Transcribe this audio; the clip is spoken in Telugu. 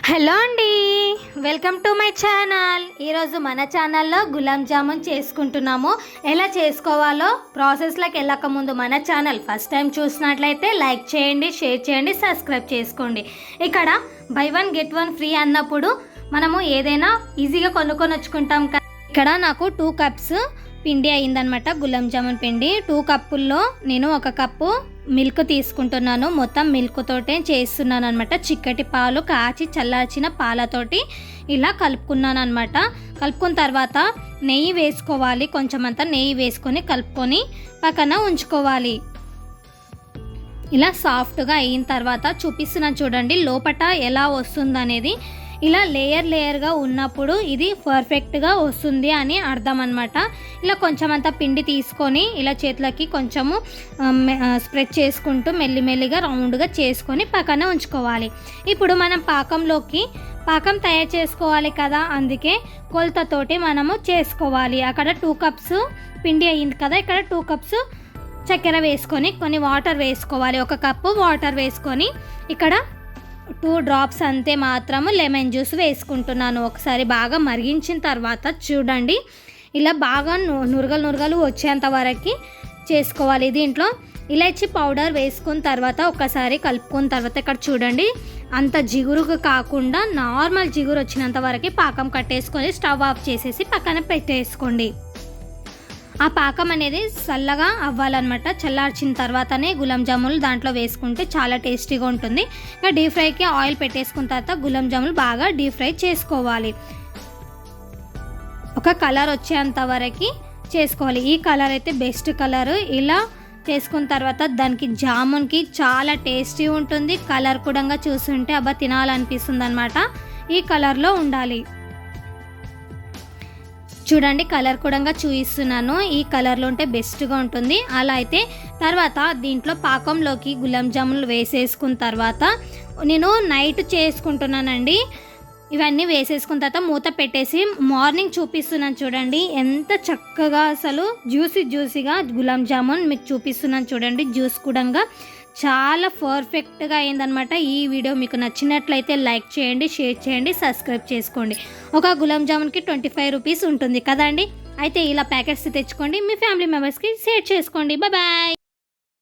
హలో అండి, వెల్కమ్ టు మై ఛానల్. ఈరోజు మన ఛానల్లో గులాబ్ జామున్ చేసుకుంటున్నాము. ఎలా చేసుకోవాలో ప్రాసెస్లోకి వెళ్ళక ముందు మన ఛానల్ ఫస్ట్ టైం చూసినట్లయితే లైక్ చేయండి, షేర్ చేయండి, సబ్స్క్రైబ్ చేసుకోండి. ఇక్కడ by one get one free అన్నప్పుడు మనము ఏదైనా ఈజీగా కొనుక్కొని వచ్చుకుంటాం కదా. ఇక్కడ నాకు 2 కప్స్ పిండి అయిందనమాట, గులాబ్ జామున్ పిండి. 2 కప్పుల్లో నేను 1 కప్పు మిల్క్ తీసుకుంటున్నాను. మొత్తం మిల్క్ తోటే చేస్తున్నాను అనమాట. చిక్కటి పాలు కాచి చల్లార్చిన పాలతోటి ఇలా కలుపుకున్నాను అనమాట. కలుపుకున్న తర్వాత నెయ్యి వేసుకోవాలి, కొంచెం అంతా నెయ్యి వేసుకొని కలుపుకొని పక్కన ఉంచుకోవాలి. ఇలా సాఫ్ట్గా అయిన తర్వాత చూపిస్తున్నాను చూడండి లోపట ఎలా వస్తుందనేది. ఇలా లేయర్గా ఉన్నప్పుడు ఇది పర్ఫెక్ట్గా వస్తుంది అని అర్థం అనమాట. ఇలా కొంచెం అంతా పిండి తీసుకొని ఇలా చేతులకి కొంచెము స్ప్రెడ్ చేసుకుంటూ మెల్లిమెల్లిగా రౌండ్గా చేసుకొని పక్కన ఉంచుకోవాలి. ఇప్పుడు మనం పాకం తయారు చేసుకోవాలి కదా, అందుకే కొలతతోటి మనము చేసుకోవాలి. అక్కడ 2 కప్స్ పిండి అయ్యింది కదా, ఇక్కడ 2 కప్స్ చక్కెర వేసుకొని కొన్ని వాటర్ వేసుకోవాలి. 1 కప్పు వాటర్ వేసుకొని ఇక్కడ 2 డ్రాప్స్ అంతే మాత్రము లెమన్ జ్యూస్ వేసుకుంటున్నాను. ఒకసారి బాగా మరిగించిన తర్వాత చూడండి ఇలా బాగా నురగలు వచ్చేంత వరకు చేసుకోవాలి. దీంట్లో ఇలాచి పౌడర్ వేసుకున్న తర్వాత ఒకసారి కలుపుకున్న తర్వాత ఇక్కడ చూడండి అంత జిగురుగా కాకుండా నార్మల్ జిగురు వచ్చినంత వరకు పాకం కట్టేసుకొని స్టవ్ ఆఫ్ చేసేసి పక్కన పెట్టేసుకోండి. ఆ పాకం అనేది చల్లగా అవ్వాలన్నమాట. చల్లార్చిన తర్వాతనే గులాబ్ జాములు దాంట్లో వేసుకుంటే చాలా టేస్టీగా ఉంటుంది. ఇంకా డీప్ ఫ్రైకి ఆయిల్ పెట్టేసుకున్న తర్వాత గులాబ్ జాములు బాగా డీప్ ఫ్రై చేసుకోవాలి. ఒక కలర్ వచ్చేంత వరకు చేసుకోవాలి. ఈ కలర్ అయితే బెస్ట్ కలర్. ఇలా చేసుకున్న తర్వాత దానికి జామున్కి చాలా టేస్టీ ఉంటుంది. కలర్ కూడా చూస్తుంటే అబ్బా తినాలనిపిస్తుంది అనమాట. ఈ కలర్లో ఉండాలి. చూడండి కలర్ కూడా చూపిస్తున్నాను. ఈ కలర్లో ఉంటే బెస్ట్గా ఉంటుంది. అలా అయితే తర్వాత దీంట్లో పాకంలోకి గులాబ్ జాములు వేసేసుకున్న తర్వాత నేను నైట్ చేసుకుంటున్నానండి. ఇవన్నీ వేసేసుకున్న తర్వాత మూత పెట్టేసి మార్నింగ్ చూపిస్తున్నాను చూడండి ఎంత చక్కగా అసలు జ్యూసీగా గులాబ్ జామున్ మీకు చూపిస్తున్నాను చూడండి. జ్యూస్ కూడా చాలా పర్ఫెక్ట్గా అయిందనమాట. ఈ వీడియో మీకు నచ్చినట్లయితే లైక్ చేయండి, షేర్ చేయండి, సబ్స్క్రైబ్ చేసుకోండి. ఒక గులాబ్ జామున్కి 25 రూపీస్ ఉంటుంది కదండి. అయితే ఇలా ప్యాకెట్స్ తెచ్చుకోండి, మీ ఫ్యామిలీ మెంబర్స్కి షేర్ చేసుకోండి. బాయ్.